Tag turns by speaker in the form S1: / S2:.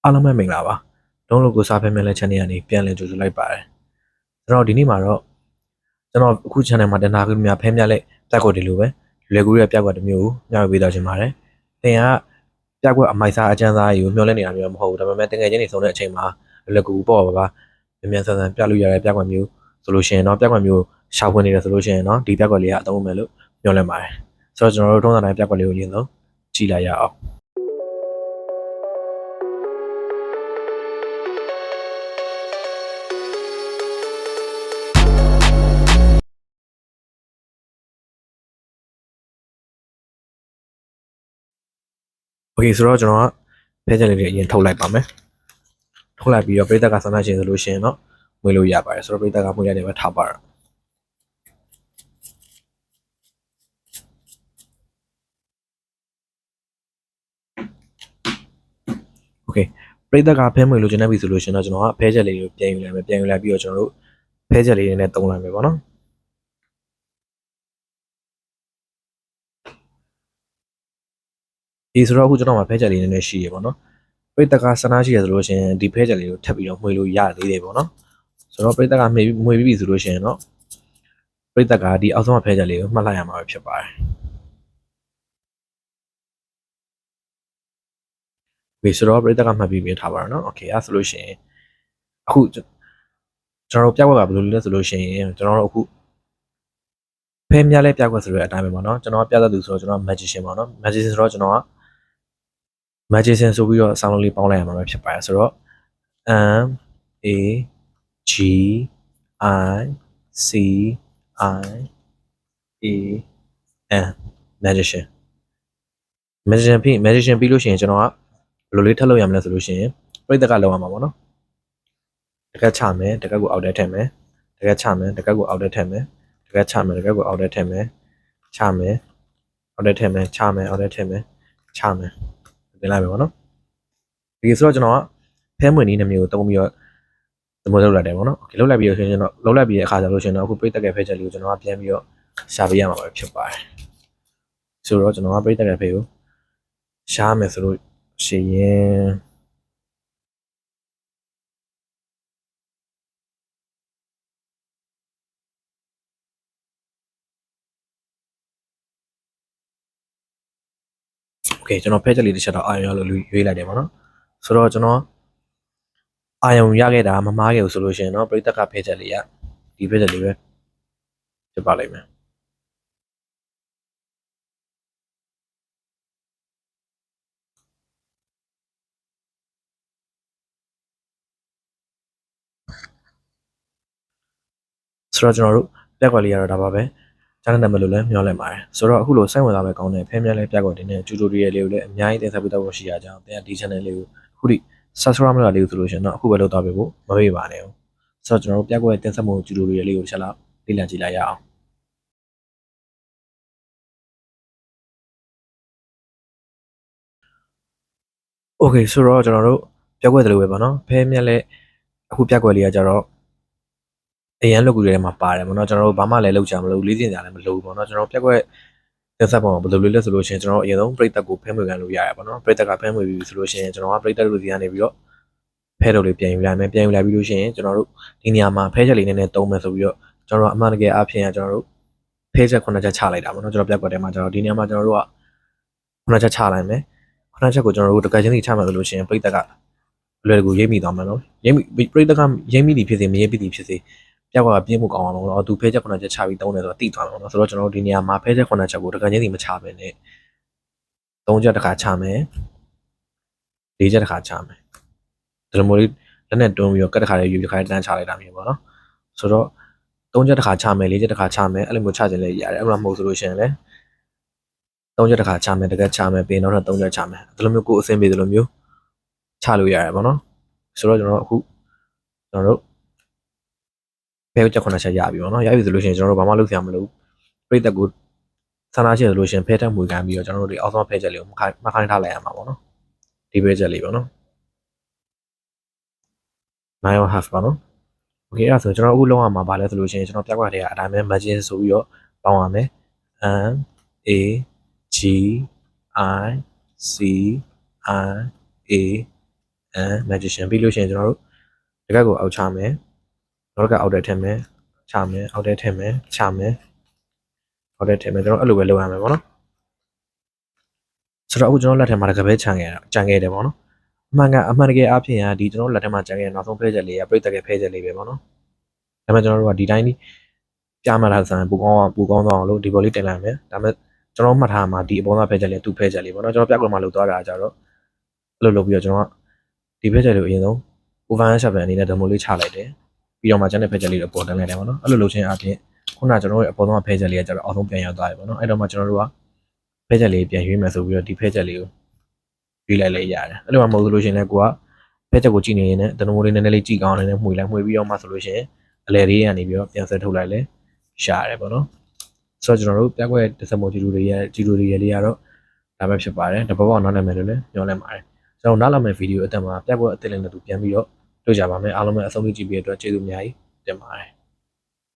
S1: အားလုံးပဲမင်္ဂလာပါလုံးလို့ကိုစားဖဲမဲ့လက် channel ကနေပြန်လည်ကြိုဆိုလိုက်ပါတယ်ကျွန်တော်ဒီနေ့မှာတော့ကျွန်တော်အခု channel မှာတင်ထားခွင့်များဖဲမြလက်ပြက်ကွက်တွေလိုပဲလွယ်ကူတဲ့ပြက်ကွက်တစ်မျိုးကိုမျှဝေပေးသွားခြင်းပါတယ်သင်ကပြက်ကွက်အမိုက်စားအကျန်းစားကြီးကိုမျှော်လင့်နေတာမျိုးမဟုတ်ဘူးဒါပေမဲ့တကယ်ချင်းနေဆုံးတဲ့အချိန်မှာလွယ်ကူပေါ့ပါမြန်မြန်ဆန်ဆန်ပြလို့ရတဲ့ပြက်ကွက်မျိုးဆိုလို့ရှိရင်တော့ပြက်ကွက်မျိုးရှာဖွေနေတယ်ဆိုလို့ရှိရင်တော့ဒီပြက်ကွက်လေးကအသုံးမယ်လို့မျှော်လင့်ပါတယ်ဆိုတော့ကျွန်တော်တို့ထုံးစံတိုင်းပြက်ကွက်လေးကိုရင်းဆုံးကြည့်လိုက်ရအောင်โอเคဆိုတော့ကျွန်တော်ကဖဲချက်လေးတွေအရင်ထုတ်လိုက်ပါမယ်ထုတ်လိုက်ပြီးတော့ပရိသတ်ကဆန္ဒရှင်ဆိုလို့ရှိရင်တော့မွေးလို့ရပါတယ်ဆိုတော့ပရိသတ်ကမွေးတဲ့နေပဲထားပါတော့โอเคပရိသတ်ကဖဲမွေးလို့ကျန်တဲ့ပြီဆိုလို့ရှိရင်တော့ကျွန်တော်ကဖဲချက်လေးကိုပြန်ယူလိုက်မယ်ပြန်ယူလိုက်ပြီးတော့ကျွန်တော်တို့ဖဲချက်လေးတွေနဲ့တုံးလိုက်မယ်ပေါ့နော်ဒီဆိုတော့အခုကျွန်တော်မှာဖဲချက်လေးနည်းနည်းရှိရပေါ့နော်ပရိသတ်ကဆန္ဒရှိရဆိုလို့ရှိရင်ဒီဖဲချက်လေးကိုထပ်ပြီးတော့မွေးလို့ရသေးတယ်ပေါ့နော်ဆိုတော့ပရိသတ်ကမွေးပြီးပြီဆိုလို့ရှိရင်တော့ပရိသတ်ကဒီအောက်ဆုံးဖဲချက်လေးကိုမှတ်လိုက်ရမှာပဲဖြစ်ပါတယ်ဒီဆိုတော့ပရိသတ်ကမှတ်ပြီးပြင်ထားပါတော့နော်โอเคအဲ့ဆိုလို့ရှိရင်အခုကျွန်တော်တို့ပြကွက်ကဘယ်လိုလဲဆိုလို့ရှိရင်ကျွန်တော်တို့အခုဖဲမြလဲပြကွက်ဆိုတဲ့အတိုင်းပဲပေါ့နော်ကျွန်တော်ပြတတ်သူဆိုတော့ကျွန်တော် magician ပေါ့နော် magician ဆိုတော့ကျွန်တော်က magician ဆိုပြီးတော့ဆောင်းလုံးလေးပေါင်းလိုက်ရမှာပဲဖြစ်ပါတယ်ဆိုတော့ M A G I C I A N magician ပြီးလို့ရှိရင်ကျွန်တော်ကဘယ်လိုလေးထပ်လုပ်ရမလဲဆိုလို့ရှိရင်ပြိတ္တကလောက်ရမှာပေါ့နော်တကက်ချမယ်တကက်ကိုအောက်ထဲထည့်မယ်တကက်ချမယ်တကက်ကိုအောက်ထဲထည့်မယ်တကက်ချမယ်တကက်ကိုအောက်ထဲထည့်မယ်ချမယ်အောက်ထဲထည့်မယ်ချမယ်အောက်ထဲထည့်မယ်ချမယ်တင်လိုက်မယ်ပေါ့နော်ဒီဆိုတော့ကျွန်တော်ကဖဲမွေနည်းနှမျိုးကိုတုံးပြီးတော့သဘောလောက်လိုက်တယ်ပေါ့နော်โอเคလောက်လိုက်ပြီးတော့ကျွန်တော်လောက်လိုက်ပြီးတဲ့အခါကျလို့ရှင်တော့အခုပြိတ္တကဖဲချက်လေးကိုကျွန်တော်ကပြန်ပြီးတော့ရှာပေးရမှာပဲဖြစ်ပါတယ်ဆိုတော့ကျွန်တော်ကပြိတ္တကဖဲကိုရှားမယ်ဆိုလို့ရှိရင်โอเคကျွန်တော်ဖဲချက်လေးတစ်ချက်တော့အာရုံရလို့ရွေးလိုက်တယ်ပေါ့နော်ဆိုတော့ကျွန်တော်အာရုံရခဲ့တာမမားခဲ့ဘူးဆိုလို့ရှိရင်တော့ပရိသတ်ကဖဲချက်လေးကဒီဖဲချက်လေးပဲဖြစ်ပါလိမ့်မယ်ဆိုတော့ကျွန်တော်တို့ပြက်ကွက်လေးရတော့ဒါပါပဲကျန်တဲ့နံပါတ်လို့လည်းမျှော်လင့်ပါတယ်ဆိုတော့အခုလိုစိတ်ဝင်စားမဲ့ကောင်းတဲ့ဖဲမြဲလေးပြက်ကွက်တင်တဲ့ကျူတိုရီယယ်လေးကိုလည်းအများကြီးတင်ဆက်ပေးတော့ရှိရကြအောင်တင်ဒီ channel လေးကိုအခုထိ subscribe မလုပ်ရသေးဘူးဆိုလို့ရှိရင်တော့အခုပဲလုပ်တော့ပြဖို့မမေ့ပါနဲ့ဆိုတော့ကျွန်တော်တို့ပြက်ကွက်တင်ဆက်မှုကျူတိုရီယယ်လေးကိုတစ်ချက်လောက်လေ့လာကြည့်လိုက်ရအောင်โอเคဆိုတော့ကျွန်တော်တို့ပြက်ကွက်တယ်လို့ပဲပေါ့နော်ဖဲမြက်လက်အခုပြက်ကွက်လေးကကြတော့အရန်လောက်ကူတွေထဲမှာပါတယ်ပေါ့နော်ကျွန်တော်တို့ဘာမှလည်းလောက်ချင်မလို့လေးစင်ကြလည်းမလို့ပေါ့နော်ကျွန်တော်ပြက်ကွက်တက်ဆက်ပုံဘယ်လိုလဲဆိုလို့ရှိရင်ကျွန်တော်အရင်ဆုံးပရိသတ်ကိုဖဲမွေခံလို့ရရပါတော့ပရိသတ်ကဖဲမွေပြီဆိုလို့ရှိရင်ကျွန်တော်ကပရိသတ်လူစီကနေပြီးတော့ဖဲတော်လေးပြန်ယူလိုက်မယ်ပြန်ယူလိုက်ပြီးလို့ရှိရင်ကျွန်တော်တို့ဒီနေရာမှာဖဲချက်လေးနည်းနည်းတုံးမယ်ဆိုပြီးတော့ကျွန်တော်တို့အမှန်တကယ်အဖြစ်ရကျွန်တော်တို့ဖဲချက်9ချက်ချလိုက်တာပေါ့နော်ကျွန်တော်ပြက်ကွက်ထဲမှာကျွန်တော်ဒီနေရာမှာကျွန်တော်တို့က9ချက်ချလိုက်မယ်9ချက်ကိုကျွန်တော်တို့တကယ်ချင်းစီချမယ်ဆိုလို့ရှိရင်ပရိသတ်ကလွယ်ကူရိပ်မိသွားမှာနော်ရိပ်မိပရိသတ်ကရိပ်မိသည်ဖြစ်စေမရိပ်မိသည်ဖြစ်စေပြက်ကပြင်းမှုကောင်းအောင်လို့သူဖဲချက်9ချက်ချပြီးတုံးတယ်ဆိုတော့တိသွားမှာနော်ဆိုတော့ကျွန်တော်တို့ဒီနေရာမှာဖဲချက်9ချက်ကိုတကယ်ချင်းစီမချဘဲနဲ့3ချက်တစ်ခါချမယ်4ချက်တစ်ခါချမယ်ဒီလိုမျိုးလေးလက်နဲ့တွန်းပြီးတော့ကတ်တစ်ခါလေးယူပြီးခါတန်းချလိုက်တာမျိုးပေါ့နော်ဆိုတော့3ချက်တစ်ခါချမယ်4ချက်တစ်ခါချမယ်အဲ့လိုမျိုးချခြင်းလည်းရတယ်အဲ့လိုမဟုတ်ဆိုလို့ရှိရင်လည်း3ချက်တစ်ခါချမယ်တကယ်ချမယ်ပြီးနောက်ထပ်3ချက်ချမယ်ဒီလိုမျိုးကိုယ်အဆင်ပြေဒီလိုမျိုးချလို့ရတယ်ပေါ့နော်ဆိုတော့ကျွန်တော်အခုကျွန်တော်တို့ဖဲချက်9ချက်ရပြီပေါ့နော်ရပြီဆိုလို့ရှိရင်ကျွန်တော်တို့ဘာမှလုပ်ဆရာမလိုပြိတက်ကိုဆန္ဒရှိရလို့ရှင်ဖဲတက်မွေခံပြီးတော့ကျွန်တော်တို့ဒီအောက်ဆုံးဖဲချက်လေးကိုမခိုင်းထားလိုက်ရမှာပေါ့နော်ဒီဖဲချက်လေးပေါ့နော်9.5ပါနော်โอเคအဲ့ဒါဆိုကျွန်တော်အခုလုံးဝမှာပါလဲဆိုလို့ရှိရင်ကျွန်တော်ပြက်ကွက်တွေကအတိုင်းပဲ margin ဆိုပြီးတော့ပေါင်းရမယ် M A G I C I A magician ပြီးလို့ရှိရင်ကျွန်တော်တို့တကက်ကိုအောက်ချမယ်နောက်ကအောက်ထဲထည့်မယ်ချမယ်အောက်ထဲထည့်မယ်ချမယ်အောက်ထဲထည့်မယ်ကျွန်တော်အဲ့လိုပဲလုပ်ရမယ်ပေါ့နော်ဆိုတော့အခုကျွန်တော်လက်ထဲမှာတကယ်ပဲခြံခဲ့တယ်ပေါ့နော်အမှန်တကယ်အားဖြင့်ဒီကျွန်တော်လက်ထဲမှာခြံခဲ့တဲ့နောက်ဆုံးဖဲချက်လေးကပြိတ္တကဖဲချက်လေးပဲပေါ့နော်ဒါပေမဲ့ကျွန်တော်တို့ကဒီတိုင်းပြမှတ်ထားစမ်းပူကောင်းအောင်လို့ဒီဘော်လေးတင်လိုက်မယ်ဒါပေမဲ့ကျွန်တော်မှတ်ထားမှာဒီအပေါ်ကဖဲချက်လေးသူ့ဖဲချက်လေးပေါ့နော်ကျွန်တော်ပြကွက်မှာလုပ်သွားတာကြတော့အဲ့လိုလုပ်ပြီးတော့ကျွန်တော်ဒီဖဲချက်လေးကိုအရင်ဆုံး over shot အနေနဲ့ demo လေးချလိုက်တယ်ပြီးတော့မှကျန်တဲ့ဖဲချက်လေးကိုပေါ်တင်လိုက်တယ်ပေါ့နော်အဲ့လိုလုပ်ချင်းအပြင်ခုနကကျွန်တော်တို့အပေါ်ဆုံးဖဲချက်လေးကကျတော့အောက်ဆုံးပြန်ရောက်သွားပြီပေါ့နော်အဲ့တော့မှကျွန်တော်တို့ကဖဲချက်လေးပြန်ရွေးမယ်ဆိုပြီးတော့ဒီဖဲချက်လေးကိုရွေးလိုက်လေရတယ်အဲ့လိုမှမဟုတ်လို့ရှင်လည်းကိုကဖဲချက်ကိုကြည့်နေရင်လည်း demo လေးနည်းနည်းလေးကြည့်ကောင်းနေတယ်မှွေပြီးတော့မှဆိုလို့ရှိရင်အလဲလေးကနေပြီးတော့ပြန်ဆွဲထုတ်လိုက်လဲရှာရတယ်ပေါ့နော်ဆိုတော့ကျွန်တော်တို့ပြကွက်တစ်စမိုဂျီရိုတွေရဲ့လေးကတော့ဒါပဲဖြစ်ပါတယ်တဘောနောက်နိုင်မယ်လို့လည်းညွှန်လိုက်ပါတယ်ကျွန်တော်နောက်လာမယ့်ဗီဒီယိုအတက်မှာပြကွက်အသစ်လေးနဲ့တူပြန်ပြီးတော့တွေ့ကြပါမယ်အားလုံးပဲအဆုံးထိကြည့်ပြီးတဲ့အတွက်ကျေးဇူးအများကြီးတင်ပါတယ်